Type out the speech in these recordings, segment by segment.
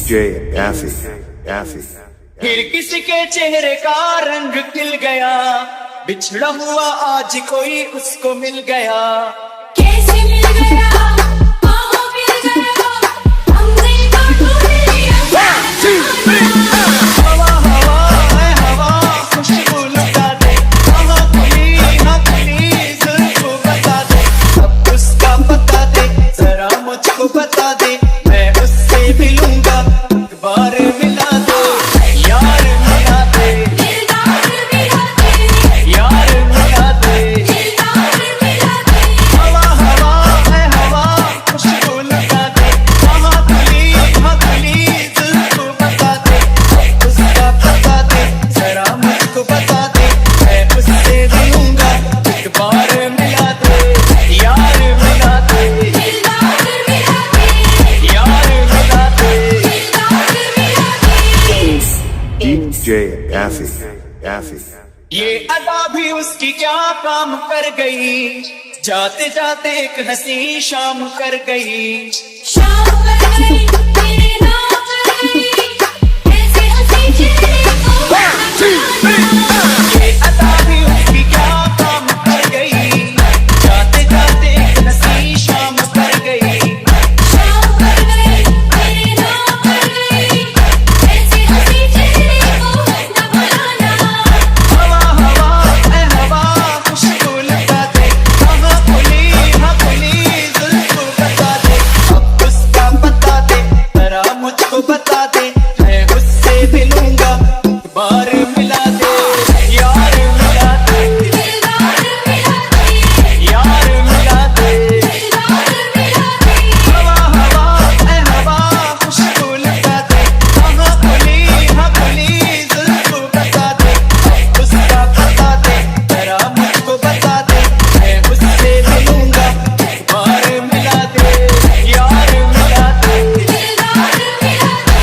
Yassi. फिर किसी के चेहरे का रंग खिल गया, बिछड़ा हुआ आज कोई उसको मिल गया। कैसे मिल गया, कहाँ मिल गया, हमने कहाँ मिल गया। हवा हवा है हवा, खुशबू लुटा दे, कहाँ खुली ना खुली जुल्फों बता दे। अब उसका पता दे, जरा मुझको बता दे, मैं उससे मिलूंगा, एक बार मिला दो यार, मिला दे दिलदार मिला दे, यार, मिला दे। दिलदार मिला दे। हवा हवा है हवा, खुशबू लुटा दे, कहाँ खुली जुल्फों बता दे। उसका पता दे, जरा मुझको बता दे, मैं उससे मिलूंगा, एक बार मिला दे यार, मिला दे दिलदार मिला दे, यार, मिला दे। दिलदार मिला दे। Yassi. ये अदा भी उसकी क्या काम कर गई, जाते जाते एक हंसी शाम कर गई। शाम कर गई, तेरे नाम कर गई, ऐसे हंसी चेहरे को ये अदा भी उसकी क्या काम कर गई, जाते जाते एक हंसी शाम कर गई। शाम कर गई, तेरे नाम कर गई, ऐसे हंसी चेहरे को न भुलाना। हवा हवा है हवा, खुशबू लुटा दे, कहाँ खुली जुल्फों बता दे। अब उसका पता दे, जरा मुझको बता दे, मैं उससे मिलूंगा, एक बार मिला दे यार, मिला दे दिलदार मिला दे, यार, मिला दे। दिलदार मिला दे। हवा हवा है हवा, खुशबू लुटा दे, कहाँ खुली जुल्फों बता दे। अब उसका पता दे, जरा मुझको बता दे, मैं उससे मिलूंगा, एक बार मिला दे यार, मिला दे दिलदार मिला दे,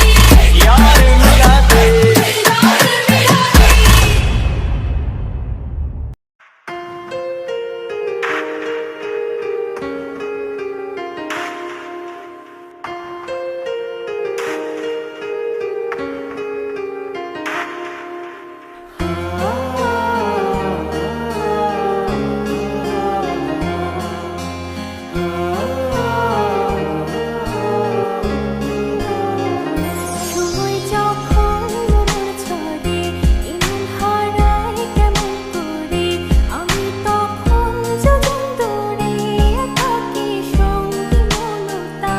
यार, मिला दे। दिलदार मिला दे। সময় যখন মনের ছড়ে ইমন হারায় কেমন করে, আমি তখন যোজন দূরে থাকি সঙ্গী মমতা।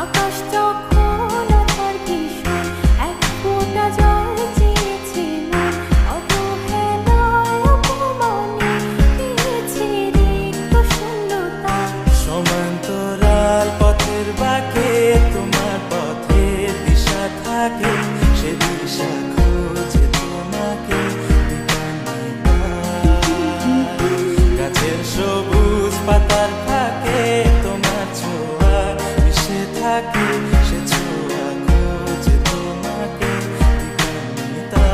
আকাশ যখন অঝড় ভীষণ এক ফোঁটা জল চেয়েছে মন, অবহেলায় অপমানে পেয়েছে রিক্ত শূন্যতা। সমান্তরাল পথের বাঁকে তোমার পথের দিশা থাকে, সে দিশা খোঁজে তোমাকে গাছের সবুজ পাতার ফাঁকে তোমার ছোঁয়া মিশে থাকে, সে ছোঁয়া খোঁজে তোমাকে দিবানিতা।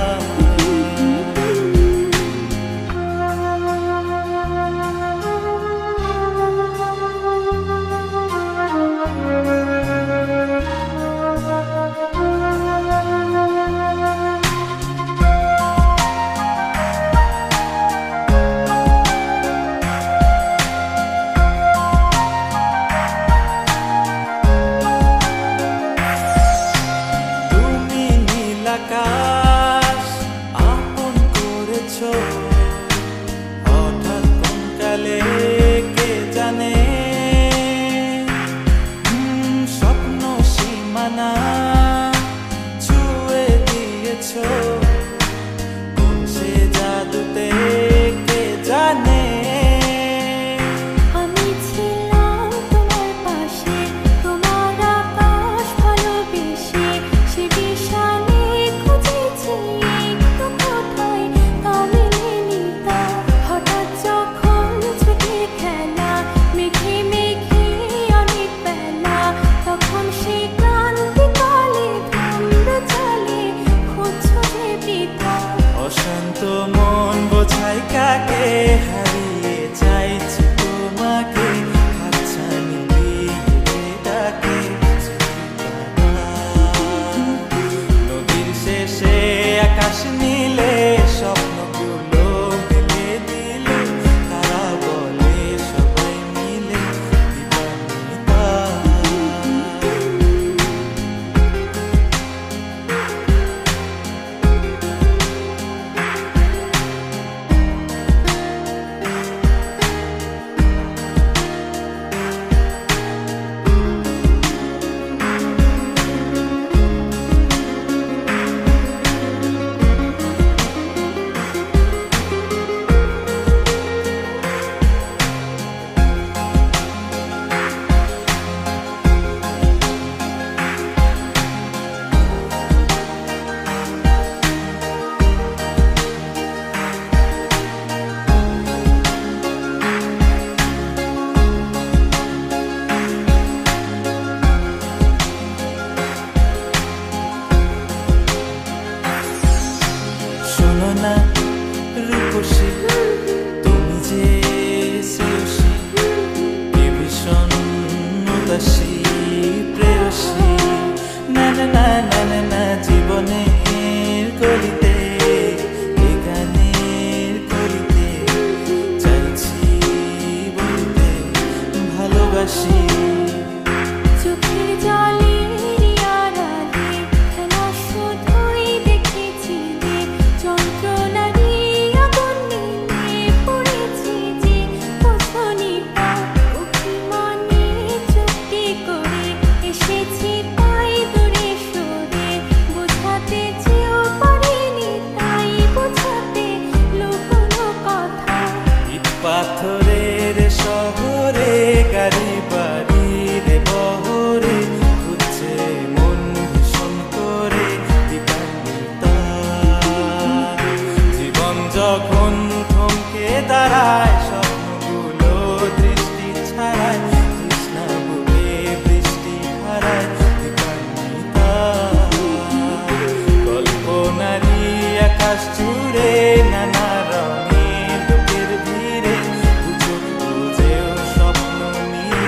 আকাশ জুড়ে নানা রঙে লোকের ভিড়ে বুঝো বুঝেও স্বপ্ন নিয়ে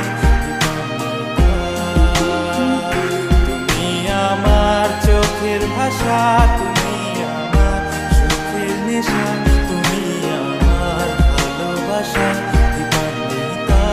তুমি আমার চোখের ভাষা, তুমি আমার সুখের নেশা, তুমি আমার ভালোবাসা দীপান্বিতা।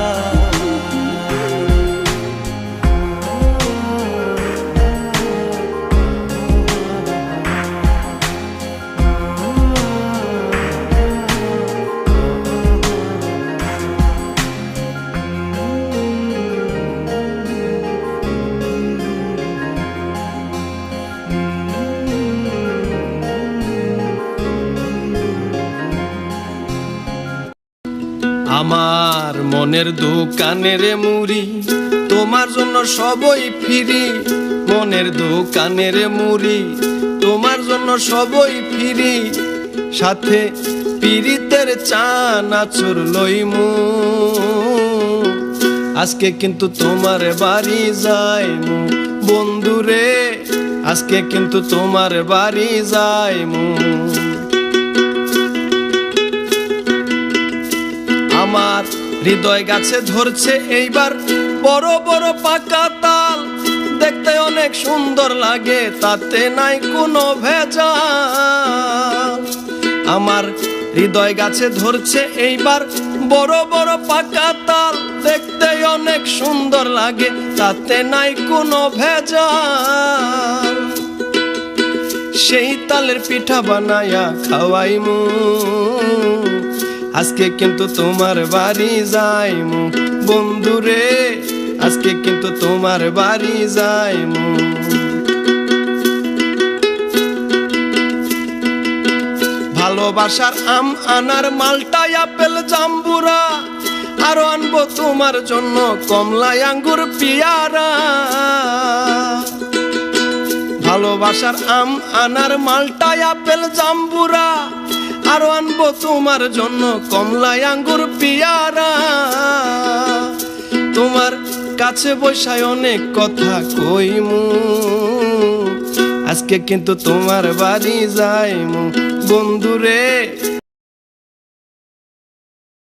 আমার মনের দোকানের মুড়ি তোমার জন্য সবই ফিরি, মনের দোকানের মুড়ি তোমার জন্য সবই ফিরি, সাথে পিরিতের চানাচুর লইমু। আজকে কিন্তু তোমার বাড়ি যাইমু বন্ধুরে, আজকে কিন্তু তোমার বাড়ি যাইমু। আমার হৃদয় গাছে ধরছে এইবার বড় বড় পাকা তাল, দেখতে অনেক সুন্দর লাগে তাতে নাই কোনো ভেজাল। আমার হৃদয় গাছে ধরছে এইবার বড় বড় পাকা তাল, দেখতে অনেক সুন্দর লাগে তাতে নাই কোনো ভেজাল। সেই তালের পিঠা বানায়া খাওয়াইমু, আজকে কিন্তু তোমার বাড়ি যাইমু বন্ধুরে, আজকে কিন্তু তোমার বাড়ি যাইমু। ভালোবাসার আম আনার মালটা আপেল জাম্বুরা, আরো আনবো তোমার জন্য কমলা আঙ্গুর পিয়ারা। ভালোবাসার আম আনার মালটা আপেল জাম্বুরা, আরো আনবো তোমার জন্য কমলা আঙ্গুর পিয়ারা। তোমার কাছে বসায় অনেক কথা কইমু, আজকে কিন্তু তোমার বাড়ি যাইমু বন্ধুরে।